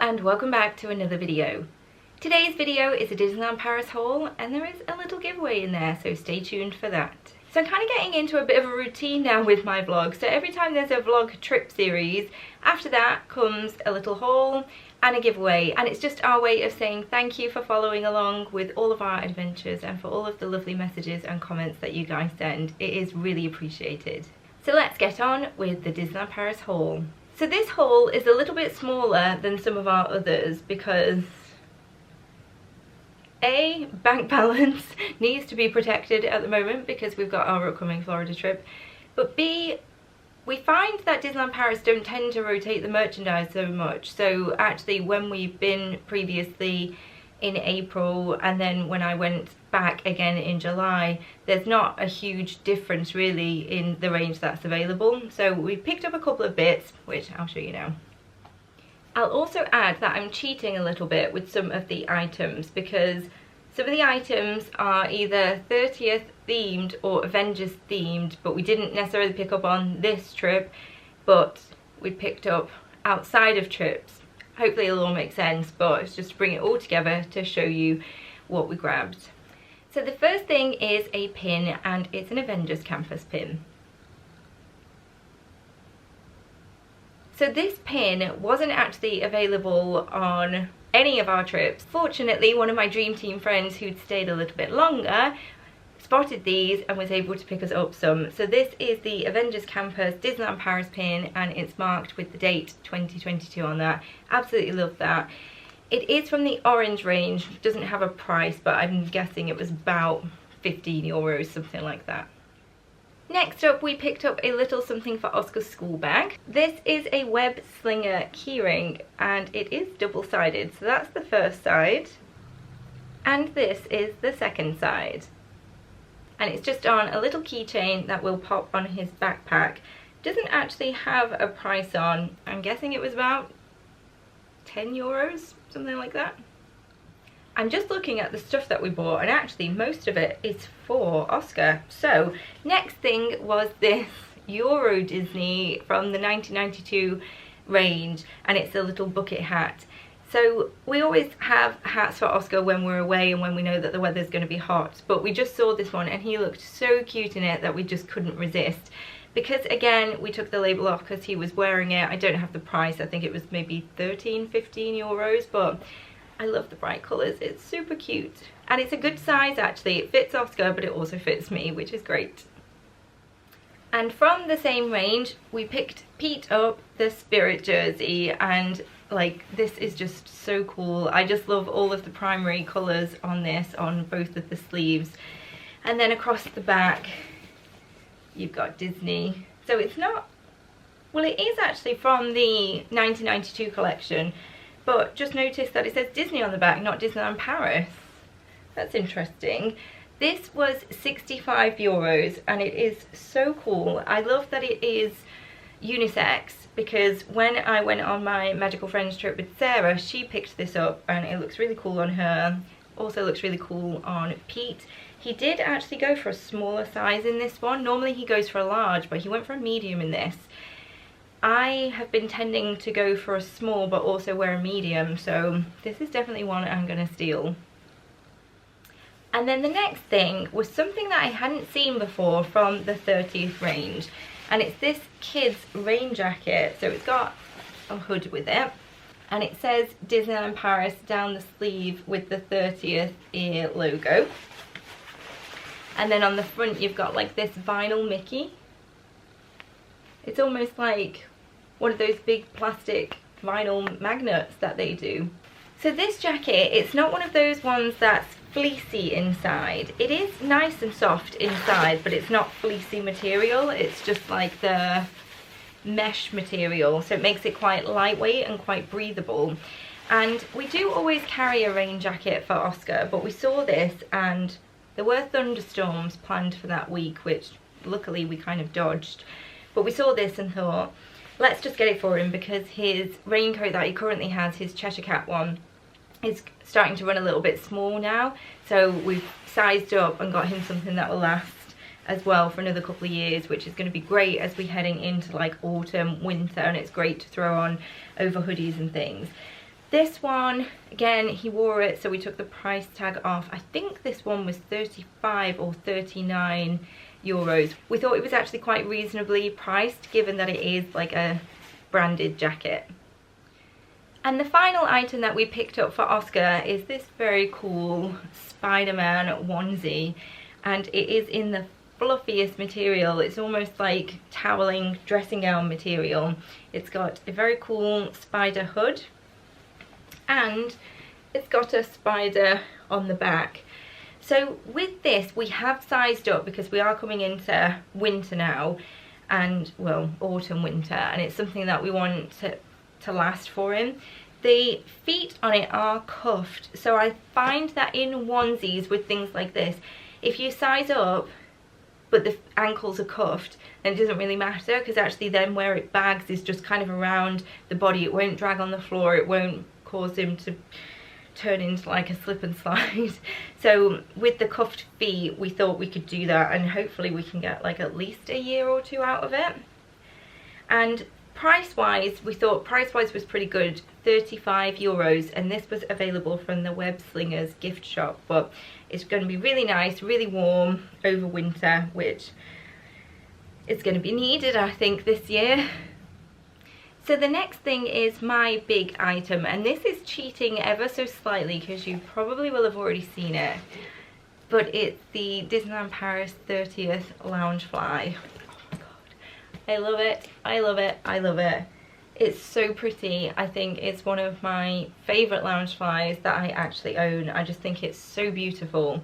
and welcome back to another video. Today's video is a Disneyland Paris haul and there is a little giveaway in there, so stay tuned for that. So I'm kind of getting into a bit of a routine now with my vlog, so every time there's a vlog trip series, after that comes a little haul and a giveaway, and it's just our way of saying thank you for following along with all of our adventures and for all of the lovely messages and comments that you guys send. It is really appreciated. So let's get on with the Disneyland Paris haul. So this haul is a little bit smaller than some of our others because A, bank balance needs to be protected at the moment because we've got our upcoming Florida trip, but B, we find that Disneyland Paris don't tend to rotate the merchandise so much. So actually when we've been previously in April and then when I went back again in July, there's not a huge difference really in the range that's available. So we picked up a couple of bits, which I'll show you now. I'll also add that I'm cheating a little bit with some of the items because some of the items are either 30th themed or Avengers themed, but we didn't necessarily pick up on this trip, but we picked up outside of trips. Hopefully it'll all make sense, but it's just to bring it all together to show you what we grabbed. So the first thing is a pin, and it's an Avengers Campus Pin. So this pin wasn't actually available on any of our trips. Fortunately, one of my dream team friends who'd stayed a little bit longer spotted these and was able to pick us up some. So this is the Avengers Campus Disneyland Paris pin, and it's marked with the date 2022 on that. Absolutely love that. It is from the orange range, doesn't have a price, but I'm guessing it was about 15 euros, something like that. Next up, we picked up a little something for Oscar's school bag. This is a web slinger keyring, and it is double-sided, so that's the first side. And this is the second side. And it's just on a little keychain that will pop on his backpack. Doesn't actually have a price on. I'm guessing it was about 10 euros, something like that. I'm just looking at the stuff that we bought, and actually most of it is for Oscar. So next thing was this Euro Disney from the 1992 range, and it's a little bucket hat. So we always have hats for Oscar when we're away and when we know that the weather's going to be hot, but we just saw this one and he looked so cute in it that we just couldn't resist. Because again, we took the label off because he was wearing it. I don't have the price, I think it was maybe 13, 15 euros, but I love the bright colours. It's super cute. And it's a good size actually. It fits Oscar, but it also fits me, which is great. And from the same range, we picked Pete up the Spirit jersey, and like, this is just so cool. I just love all of the primary colours on this, on both of the sleeves. And then across the back, you've got Disney. So it's not, well, it is actually from the 1992 collection, but just notice that it says Disney on the back, not Disneyland Paris. That's interesting. This was 65 euros and it is so cool. I love that it is unisex because when I went on my Magical Friends trip with Sarah, she picked this up and it looks really cool on her. Also looks really cool on Pete. He did actually go for a smaller size in this one. Normally he goes for a large, but he went for a medium in this. I have been tending to go for a small but also wear a medium, so this is definitely one I'm gonna steal. And then the next thing was something that I hadn't seen before from the 30th range, and it's this kid's rain jacket. So it's got a hood with it, and it says Disneyland Paris down the sleeve with the 30th year logo. And then on the front you've got like this vinyl Mickey. It's almost like one of those big plastic vinyl magnets that they do. So this jacket, it's not one of those ones that's fleecy inside. It is nice and soft inside, but it's not fleecy material. It's just like the mesh material, so it makes it quite lightweight and quite breathable. And we do always carry a rain jacket for Oscar, but we saw this and there were thunderstorms planned for that week, which luckily we kind of dodged. But we saw this and thought, let's just get it for him because his raincoat that he currently has, his Cheshire Cat one, is starting to run a little bit small now. So we've sized up and got him something that will last as well for another couple of years, which is going to be great as we're heading into like autumn, winter, and it's great to throw on over hoodies and things. This one, again, he wore it, so we took the price tag off. I think this one was 35 or 39 euros. We thought it was actually quite reasonably priced, given that it is like a branded jacket. And the final item that we picked up for Oscar is this very cool Spiderman onesie, and it is in the fluffiest material. It's almost like toweling dressing gown material. It's got a very cool spider hood, and it's got a spider on the back. So with this, we have sized up because we are coming into winter now, and well, autumn winter, and it's something that we want to last for him. The feet on it are cuffed, so I find that in onesies with things like this, if you size up but the ankles are cuffed, then it doesn't really matter, because actually then where it bags is just kind of around the body. It won't drag on the floor, it won't cause him to turn into like a slip and slide. So with the cuffed feet, we thought we could do that, and hopefully we can get like at least a year or two out of it. And price wise, we thought price wise was pretty good, 35 euros, and this was available from the Web Slingers gift shop. But it's going to be really nice, really warm over winter, which is going to be needed, I think, this year. So the next thing is my big item, and this is cheating ever so slightly because you probably will have already seen it, but it's the Disneyland Paris 30th Loungefly. Oh my god, I love it, I love it, I love it. It's so pretty. I think it's one of my favourite Loungeflies that I actually own. I just think it's so beautiful.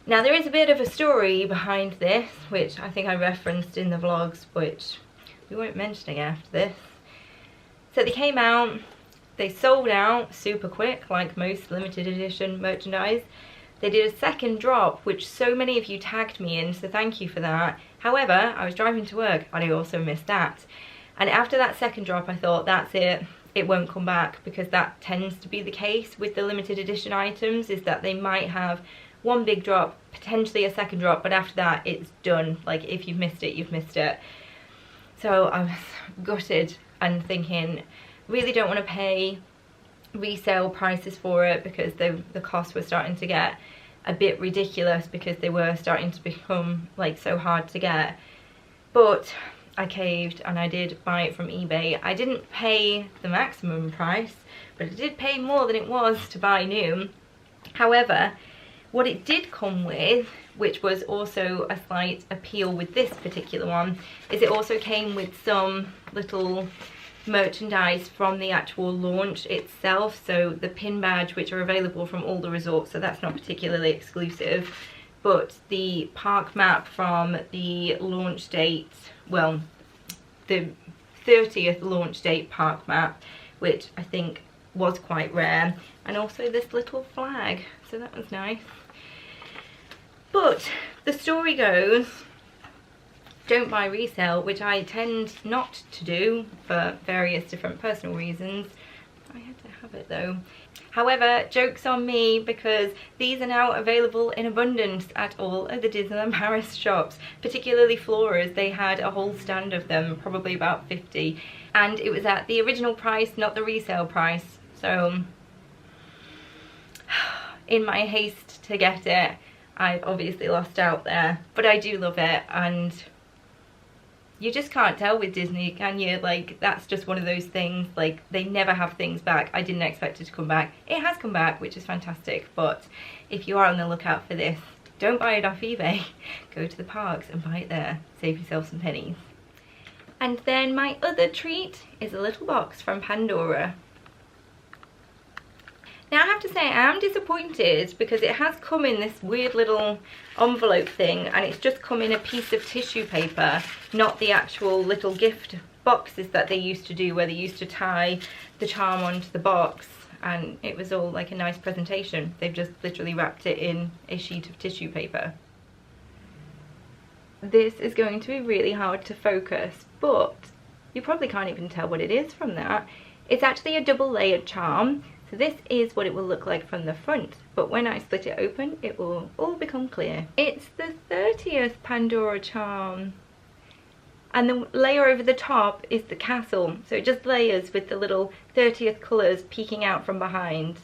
Now there is a bit of a story behind this, which I think I referenced in the vlogs, which we won't mention after this. So they came out, they sold out super quick, like most limited edition merchandise. They did a second drop, which so many of you tagged me in, so thank you for that. However, I was driving to work and I also missed that. And after that second drop, I thought, that's it, it won't come back, because that tends to be the case with the limited edition items, is that they might have one big drop, potentially a second drop, but after that it's done. Like, if you've missed it, you've missed it. So I was gutted and thinking, really don't want to pay resale prices for it, because the costs were starting to get a bit ridiculous, because they were starting to become like so hard to get. But I caved and I did buy it from eBay. I didn't pay the maximum price, but I did pay more than it was to buy new. However, what it did come with, which was also a slight appeal with this particular one, is it also came with some little merchandise from the actual launch itself. So the pin badge, which are available from all the resorts, so that's not particularly exclusive, but the park map from the launch date, well, the 30th launch date park map, which I think was quite rare, and also this little flag, so that was nice. But the story goes, don't buy resale, which I tend not to do for various different personal reasons. I had to have it though. However, joke's on me, because these are now available in abundance at all of the Disneyland Paris shops, particularly Flora's. They had a whole stand of them, probably about 50, and it was at the original price, not the resale price. So in my haste to get it, I've obviously lost out there, but I do love it. And you just can't tell with Disney, can you? Like, that's just one of those things, like, they never have things back. I didn't expect it to come back. It has come back, which is fantastic, but if you are on the lookout for this, don't buy it off eBay. Go to the parks and buy it there. Save yourself some pennies. And then my other treat is a little box from Pandora. Now I have to say, I am disappointed, because it has come in this weird little envelope thing, and it's just come in a piece of tissue paper, not the actual little gift boxes that they used to do, where they used to tie the charm onto the box, and it was all like a nice presentation. They've just literally wrapped it in a sheet of tissue paper. This is going to be really hard to focus, but you probably can't even tell what it is from that. It's actually a double layered charm. So this is what it will look like from the front, but when I split it open, it will all become clear. It's the 30th Pandora Charm. and the layer over the top is the castle. So it just layers with the little 30th colours peeking out from behind.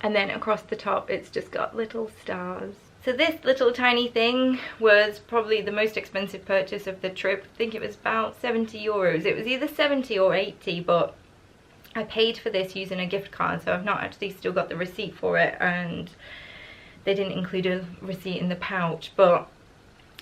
And then across the top it's just got little stars. So this little tiny thing was probably the most expensive purchase of the trip. I think it was about 70 euros. It was either 70 or 80, but I paid for this using a gift card, so I've not actually still got the receipt for it, and they didn't include a receipt in the pouch. But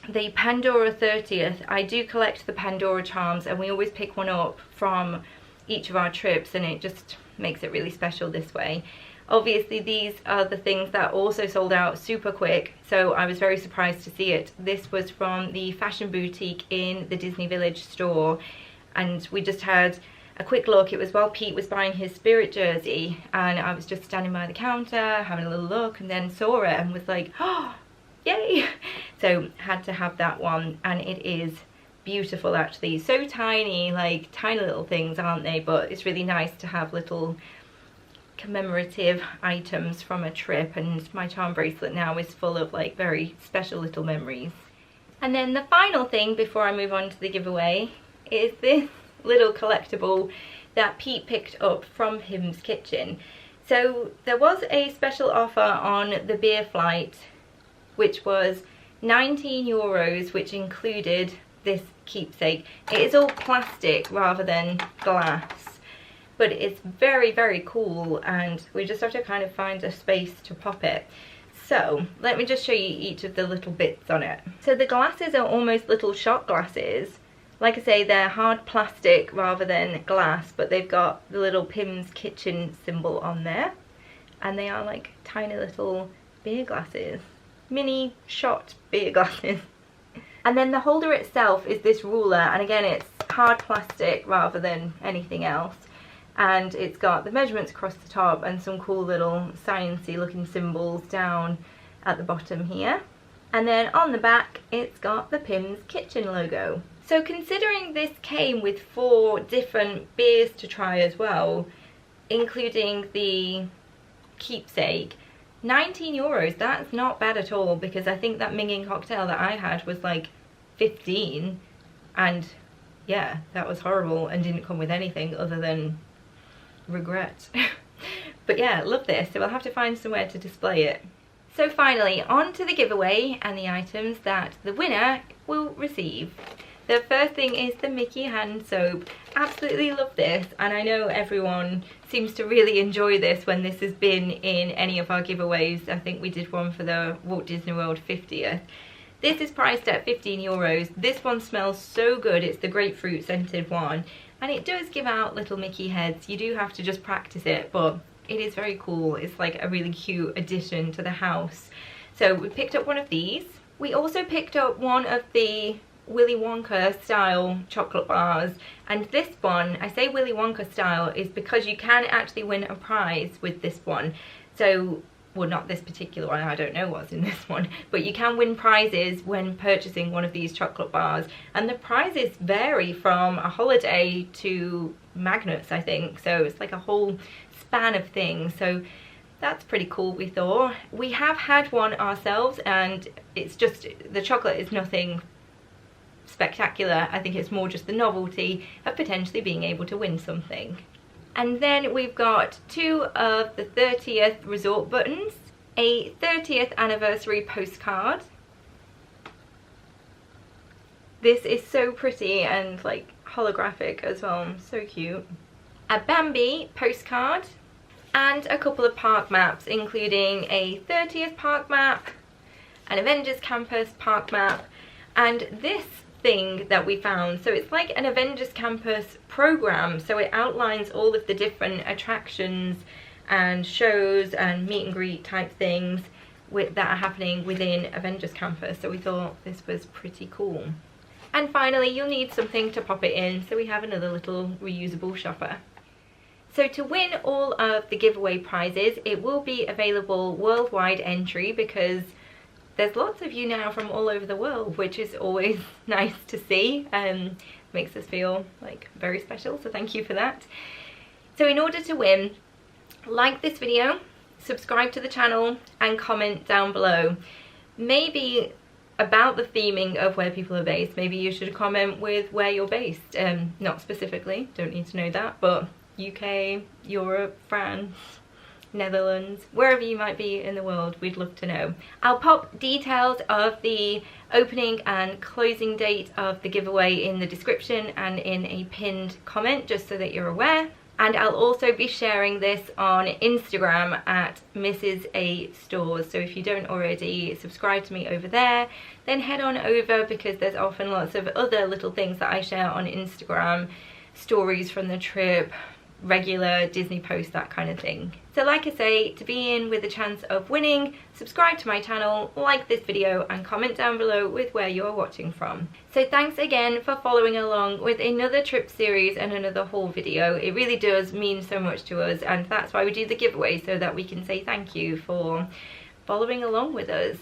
the Pandora 30th, I do collect the Pandora Charms, and we always pick one up from each of our trips, and it just makes it really special this way. Obviously these are the things that also sold out super quick, so I was very surprised to see it. This was from the fashion boutique in the Disney Village store, and we just had a quick look. It was while Pete was buying his Spirit jersey, and I was just standing by the counter having a little look, and then saw it and was like, oh, yay! So had to have that one, and it is beautiful actually. So tiny, like tiny little things, aren't they? But it's really nice to have little commemorative items from a trip, and my charm bracelet now is full of like very special little memories. And then the final thing before I move on to the giveaway is this little collectible that Pete picked up from Pim's Kitchen. So there was a special offer on the beer flight, which was 19 euros, which included this keepsake. It is all plastic rather than glass, but it's very, very cool, and we just have to kind of find a space to pop it. So let me just show you each of the little bits on it. So the glasses are almost little shot glasses. Like I say, they're hard plastic rather than glass, but they've got the little Pim's Kitchen symbol on there, and they are like tiny little beer glasses, mini shot beer glasses. And then the holder itself is this ruler, and again it's hard plastic rather than anything else, and it's got the measurements across the top and some cool little sciencey looking symbols down at the bottom here. And then on the back it's got the Pim's Kitchen logo. So considering this came with 4 different beers to try as well, including the keepsake, 19 euros, that's not bad at all, because I think that minging cocktail that I had was like 15, and yeah, that was horrible and didn't come with anything other than regret. But yeah, love this, so I'll have to find somewhere to display it. So finally, on to the giveaway and the items that the winner will receive. The first thing is the Mickey hand soap. Absolutely love this, and I know everyone seems to really enjoy this when this has been in any of our giveaways. I think we did one for the Walt Disney World 50th. This is priced at 15 euros. This one smells so good. It's the grapefruit scented one, and it does give out little Mickey heads. You do have to just practice it, but it is very cool. It's like a really cute addition to the house. So we picked up one of these. We also picked up one of the Willy Wonka style chocolate bars, and this one, I say Willy Wonka style, is because you can actually win a prize with this one. So, well, not this particular one, I don't know what's in this one, but you can win prizes when purchasing one of these chocolate bars, and the prizes vary from a holiday to magnets, I think, so it's like a whole span of things. So that's pretty cool, we thought. We have had one ourselves, and it's just, the chocolate is nothing spectacular. I think it's more just the novelty of potentially being able to win something. And then we've got 2 of the 30th resort buttons, a 30th anniversary postcard. This is so pretty and like holographic as well, so cute. A Bambi postcard, and a couple of park maps, including a 30th park map, an Avengers Campus park map, and this thing that we found. So it's like an Avengers Campus program, so it outlines all of the different attractions and shows and meet and greet type things that are happening within Avengers Campus, so we thought this was pretty cool. And finally, you'll need something to pop it in, so we have another little reusable shopper. So to win all of the giveaway prizes, it will be available worldwide entry, because there's lots of you now from all over the world, which is always nice to see. Makes us feel like very special, so thank you for that. So in order to win, like this video, subscribe to the channel, and comment down below. Maybe about the theming of where people are based. Maybe you should comment with where you're based. Not specifically, don't need to know that, but UK, Europe, France, Netherlands, wherever you might be in the world, we'd love to know. I'll pop details of the opening and closing date of the giveaway in the description and in a pinned comment, just so that you're aware. And I'll also be sharing this on Instagram at Mrs. A Stores. So if you don't already subscribe to me over there, then head on over, because there's often lots of other little things that I share on Instagram, stories from the trip, regular Disney posts, that kind of thing. So like I say, to be in with a chance of winning, subscribe to my channel, like this video, and comment down below with where you're watching from. So thanks again for following along with another trip series and another haul video. It really does mean so much to us, and that's why we do the giveaway, so that we can say thank you for following along with us.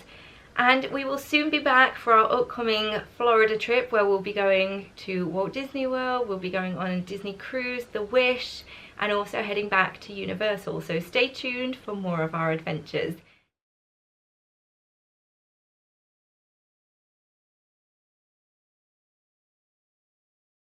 And we will soon be back for our upcoming Florida trip, where we'll be going to Walt Disney World, we'll be going on a Disney cruise, The Wish, and also heading back to Universal. So stay tuned for more of our adventures.